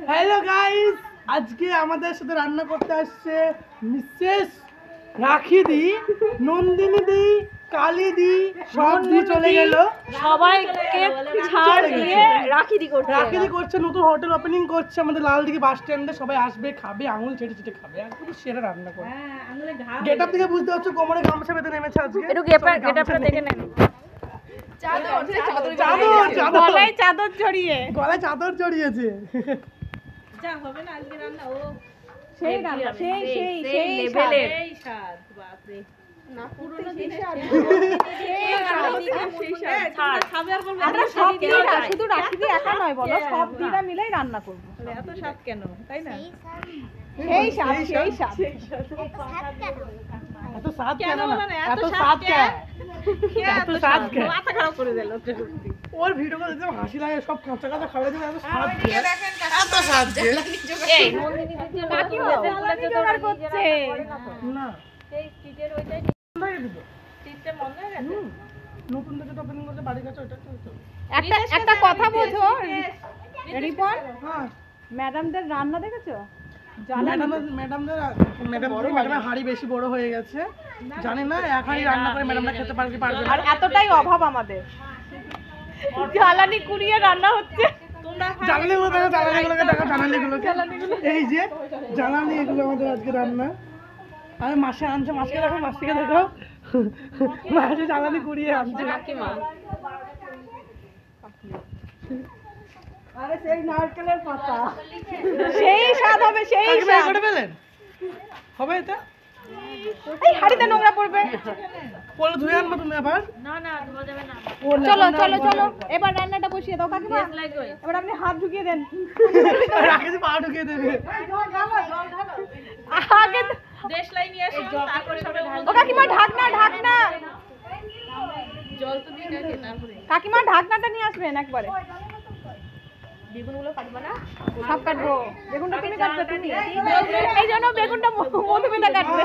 Hello guys, আজকে আমাদের সাথে রান্না করতে আসছে মিসেস রাখি দি, নন্দিনী দি, কালী দি, সব দি চলে গেল। সবাইকে ছাড় দিয়ে রাখি দি করছে, নতুন হোটেল ওপেনিং করছে আমাদের লালদিঘি বাস স্ট্যান্ডে। সবাই আসবে, খাবে, আঙুল চেটে চেটে খাবে। একদম সেরা রান্না করে। গেটআপ থেকে বুঝতে হচ্ছে কোমরে গামছা বেঁধে নেমেছে আজকে। একটু গেটআপটা দেখে নেন। গলায় চাদর জড়িয়েছে। যা হবে না আজকে রান্না, ও সেই রান্না, সেই লেভেলের এই স্বাদ, বাপ রে। না পুরনো জিনিস আর সেই স্বাদ খাবে আর বলবো আমরা সব দিরা, শুধু রাখি দি একা নয় বলো, সব দিরা মিলেই রান্না করব। এত স্বাদ কেন, তাই না? সেই স্বাদ এত স্বাদ কেন কেন না? মানে এত স্বাদ কেন? এত স্বাদ কেন? মাথা খারাপ করে দিল সত্যি। ওর ভিডিও করে দেখতে হাসি লাগে, সব কাঁচা কাঁচা খাবার দিবে। এত স্বাদ কেন? এত স্বাদ কেন? এই নন্দিনী দিদি কাকিমা জ্বালানি জোগাড় করছে না সেই স্ট্রিটের ওইটাই তিনটে মন হয়ে গেছে। নতুন যেটা ওপেনিং করতে বাড়ির কাছে ওটা তো। একটা কথা বোঝো রিপন, হ্যাঁ, ম্যাডামদের রান্না দেখেছো? ম্যাডামের হাঁড়ি বেশি বড় হয়ে গেছে, জানি না এক হাঁড়ি রান্না করে ম্যাডামরা খেতে পারবে না। আর এতটাই অভাব আমাদের, জ্বালানি কুড়িয়ে রান্না হচ্ছে। জ্বালানিগুলো দেখো, জ্বালানিগুলো এই যে জ্বালানি, এগুলো আমাদের আজকে রান্না। আরে মাসে আনছে, মাসকে দেখো, মাসকে দেখো, মাসে জ্বালানি কুড়িয়ে আনছে। আরে সেই নারকেলের পাতা, সেই স্বাদ হবে, সেই স্বাদ করে ফেলেন হবে এটা। এই হাড়িতে নোংরা পড়বে। পরে ধুয়ে আনবো তুমি আবার। না না ধোয়া যাবে না। চলো এবার রান্নাটা বসিয়ে দাও কাকিমা। এবার আপনি হাত ঢুকিয়ে দেন। রাখে পা ঢুকিয়ে দেবে। আগে দেশলাই নিয়ে আসো, তারপরে সবে ও কাকিমা ঢাকনা জল তো দিয়ে রাখে তারপরে। কাকিমা ঢাকনাটা নিয়ে আসবেন একবারে। বেগুনগুলো কাটবা না? সব কাটবো। বেগুনটা তুমি কাটবে, তুমি এই জন্য বেগুনটা মধুমিতা কাটবে।